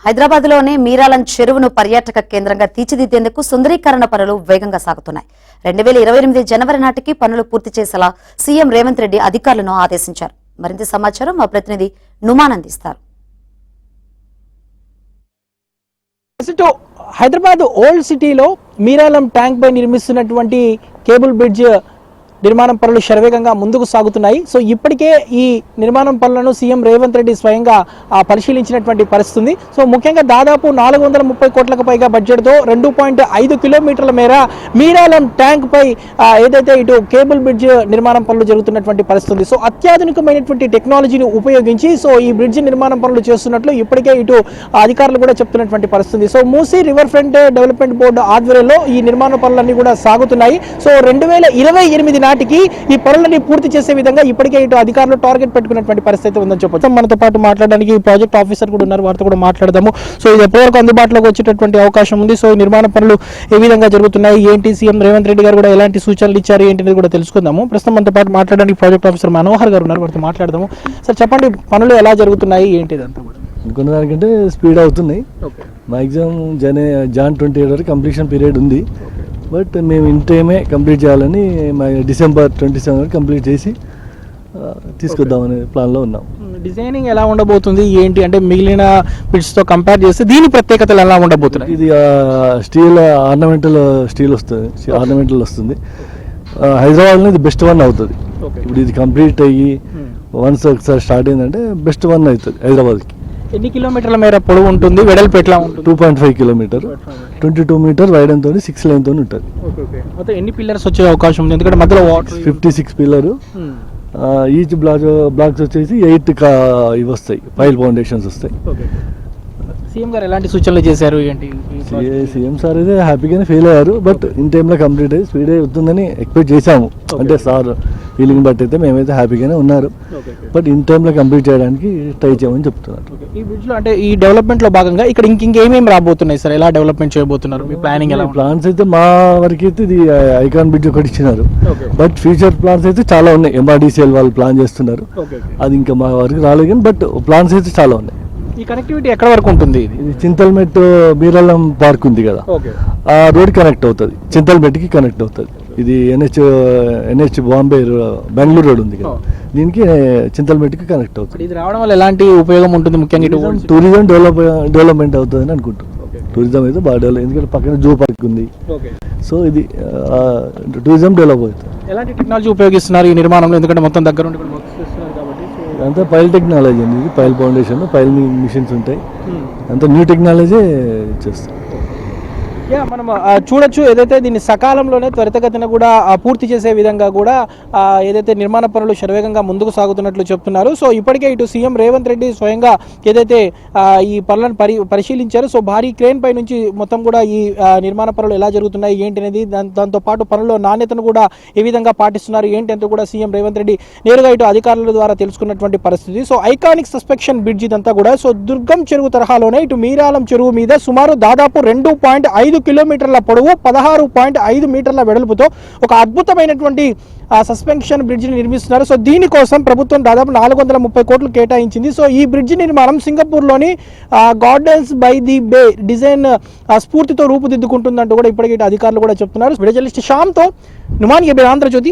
హైదరాబాద్లోని మీరాలం చెరువును పర్యాటక కేంద్రంగా తీర్చిదిద్దేందుకు సుందరీకరణ పనులు వేగంగా సాగుతున్నాయి. 2028 జనవరి నాటికి పనులు పూర్తి చేసేలా సీఎం రేవంత్ రెడ్డి అధికారులను ఆదేశించారు. మరింత సమాచారం మా ప్రతినిధి నుమాన్ అందిస్తారు. హైదరాబాద్ ఓల్డ్ సిటీలో మీరాలం ట్యాంక్ పై నిర్మిస్తున్నటువంటి కేబుల్ బ్రిడ్జ్ నిర్మాణం పనులు శరవేగంగా ముందుకు సాగుతున్నాయి. సో ఇప్పటికే ఈ నిర్మాణం పనులను సీఎం రేవంత్ రెడ్డి స్వయంగా పరిశీలించినటువంటి పరిస్థితి. సో ముఖ్యంగా దాదాపు 430 కోట్లకు పైగా బడ్జెట్తో 2.5 కిలోమీటర్ల మేర మీరాలం ట్యాంక్ పై ఏదైతే ఇటు కేబుల్ బ్రిడ్జ్ నిర్మాణం పనులు జరుగుతున్నటువంటి పరిస్థితి. సో అత్యాధునికమైనటువంటి టెక్నాలజీని ఉపయోగించి సో ఈ బ్రిడ్జ్ నిర్మాణం పనులు చేస్తున్నట్లు ఇప్పటికే ఇటు అధికారులు కూడా చెప్తున్నటువంటి పరిస్థితి. So Musi river front development board ఆధ్వర్యంలో ఈ నిర్మాణ పనులన్నీ కూడా సాగుతున్నాయి. సో 2028 నాటికి ఈ పనులని పూర్తి చేసే విధంగా ఇప్పటికే ఇటు అధికారులు టార్గెట్ పెట్టుకున్నటువంటి పరిస్థితి ఉందని చెప్పొచ్చు. మనతో పాటు మాట్లాడడానికి ప్రాజెక్ట్ ఆఫీసర్ కూడా ఉన్నారు, వారితో కూడా మాట్లాడదాము. సో ఇది ఎప్పటివరకు అందుబాటులోకి వచ్చేటటువంటి అవకాశం ఉంది? సో నిర్మాణ పనులు ఏ విధంగా జరుగుతున్నాయి, ఏంటి, సీఎం రేవంత్ రెడ్డి గారు కూడా ఎలాంటి సూచనలు ఇచ్చారు ఏంటి కూడా తెలుసుకుందాము. ప్రస్తుతం మనతో పాటు మాట్లాడడానికి ప్రాజెక్ట్ ఆఫీసర్ మనోహర్ గారు ఉన్నారు, వారితో మాట్లాడదాము. సార్ చెప్పండి, పనులు ఎలా జరుగుతున్నాయి ఏంటి? అంతా కూడా అనుకున్న దానికంటే స్పీడ్ అవుతున్నాయి. మ్యాక్సిమం జాన్ 28 వరకు కంప్లీషన్ పీరియడ్ ఉంది. బట్ మేము ఇన్ టైమే కంప్లీట్ చేయాలని డిసెంబర్ 27 వరకు కంప్లీట్ చేసి తీసుకొద్దామనే ప్లాన్లో ఉన్నాం. డిజైనింగ్ ఎలా ఉండబోతుంది ఏంటి అంటే మిగిలిన బిడ్స్తో కంపేర్ చేస్తే దీని ప్రత్యేకతలు ఎలా ఉండబోతున్నాయి? ఇది స్టీల్ ఆర్నమెంటల్ స్టీల్ వస్తుంది, ఆర్నమెంటల్ వస్తుంది. హైదరాబాద్లో ఇది బెస్ట్ వన్ అవుతుంది. ఇప్పుడు ఇది కంప్లీట్ అయ్యి వన్స్ ఒకసారి స్టార్ట్ అయిందంటే బెస్ట్ వన్ అవుతుంది హైదరాబాద్కి. ఎన్ని కిలోమీటర్ల మేర పొడవు ఉంటుంది, వెడల్పు ఎట్లా ఉంటుంది? 2.5 కిలోమీటర్, 22 మీటర్ వైడెన్తో 6 లైన్తో ఉంటుంది. మొత్తం ఎన్ని పిల్లర్స్ వచ్చే అవకాశం ఉంది? ఎందుకంటే మధ్యలో వాటర్ 56 పిల్లరు. ఈచ్ బ్లాక్స్ వచ్చేసి 8 ఇవి వస్తాయి, పైల్ ఫౌండేషన్స్ వస్తాయి. సీఎం గారు ఎలాంటి సూచనలు చేశారు ఏంటి? సీఎం సార్ అయితే హ్యాపీగానే ఫీల్ అయ్యారు. బట్ ఇన్ టైంలో కంప్లీట్ అయ్యి స్పీడ్ అవుతుందని ఎక్స్పెక్ట్ చేశాము. అంటే సార్ ఫీలింగ్ బట్టి అయితే మేమైతే హ్యాపీగానే ఉన్నారు. బట్ ఇన్ టైంలో కంప్లీట్ చేయడానికి ట్రై చేయమని చెప్తున్నారు. ఈ బ్రిడ్జ్లో అంటే ఈ డెవలప్మెంట్లో భాగంగా ఇక్కడ ఇంకేమేమి రాబోతున్నాయి సార్? ఎలా డెవలప్మెంట్ చేయబోతున్నారు? మీ ప్లానింగ్ ఎలా? ప్లాన్స్ అయితే మా వరకు అయితే ఇది ఐకాన్ బ్రిడ్జ్ ఒకటి ఇచ్చినారు. బట్ ఫ్యూచర్ ప్లాన్స్ అయితే చాలా ఉన్నాయి. MRDCL వాళ్ళు ప్లాన్ చేస్తున్నారు. అది ఇంకా మా వరకు రాలేదు కానీ బట్ ప్లాన్స్ అయితే చాలా ఉన్నాయి. ఈ కనెక్టివిటీ ఎక్కడ వరకు ఉంటుంది? ఇది చింతల్మెట్ మీరాలం పార్క్ ఉంది కదా, ఆ రోడ్ కనెక్ట్ అవుతుంది, చింతల్మెట్కి కనెక్ట్ అవుతుంది. ఇది NH బాంబే బెంగళూరు రోడ్ ఉంది కదా, దీనికి చింతల్మెట్కి కనెక్ట్ అవుతుంది. ఇది రావడం వల్ల ఎలాంటి ఉపయోగం ఉంటుంది? ముఖ్యంగా టూరిజం డెవలప్మెంట్ అవుతుందని అనుకుంటున్నాం. టూరిజం అయితే బాగా డెవలప్, ఎందుకంటే పక్కన జూ పార్క్ ఉంది. సో ఇది టూరిజం డెవలప్ అవుతుంది. ఎలాంటి టెక్నాలజీ ఉపయోగిస్తున్నారు ఈ నిర్మాణంలో? ఎందుకంటే మొత్తం దగ్గర ఉండి అంతా పైల్ టెక్నాలజీ అండి. ఇది పైల్ ఫౌండేషన్, పైల్ మిషన్స్ ఉంటాయి. అంతా న్యూ టెక్నాలజీ చేస్తాం. మనం చూడొచ్చు, ఏదైతే దీన్ని సకాలంలోనే త్వరితగతిన కూడా పూర్తి చేసే విధంగా కూడా ఏదైతే నిర్మాణ పనులు శరవేగంగా ముందుకు సాగుతున్నట్లు చెప్తున్నారు. సో ఇప్పటికే ఇటు సీఎం రేవంత్ రెడ్డి స్వయంగా ఏదైతే ఈ పనులను పరిశీలించారు. సో భారీ క్రేన్ పై నుంచి మొత్తం కూడా ఈ నిర్మాణ పనులు ఎలా జరుగుతున్నాయి ఏంటి అనేది, దాంతో పాటు పనుల్లో నాణ్యతను కూడా ఏ విధంగా పాటిస్తున్నారు ఏంటి అంటూ కూడా సీఎం రేవంత్ రెడ్డి నేరుగా ఇటు అధికారుల ద్వారా తెలుసుకున్నటువంటి పరిస్థితి. సో ఐకానిక్ సస్పెక్షన్ బ్రిడ్జ్ ఇదంతా కూడా సో దుర్గం చెరువు తరహాలోనే ఇటు మీరాలం చెరువు మీద సుమారు దాదాపు 2.5 కిలోమీటర్ల పొడవు, 16.5 మీటర్ల వెడల్పుతో ఒక అద్భుతమైనటువంటి సస్పెన్షన్ బ్రిడ్జిని నిర్మిస్తున్నారు. సో దీనికోసం ప్రభుత్వం దాదాపు 430 కోట్లు కేటాయించింది. సో ఈ బ్రిడ్జి నిర్మాణం సింగపూర్లోని gardens by the bay design స్ఫూర్తితో రూపుదిద్దుకుంటుందంటూ కూడా ఇప్పటికే అధికారులు కూడా చెప్తున్నారు. జర్నలిస్ట్ శ్యామ్తో నుమాన్, ఆంధ్రజ్యోతి.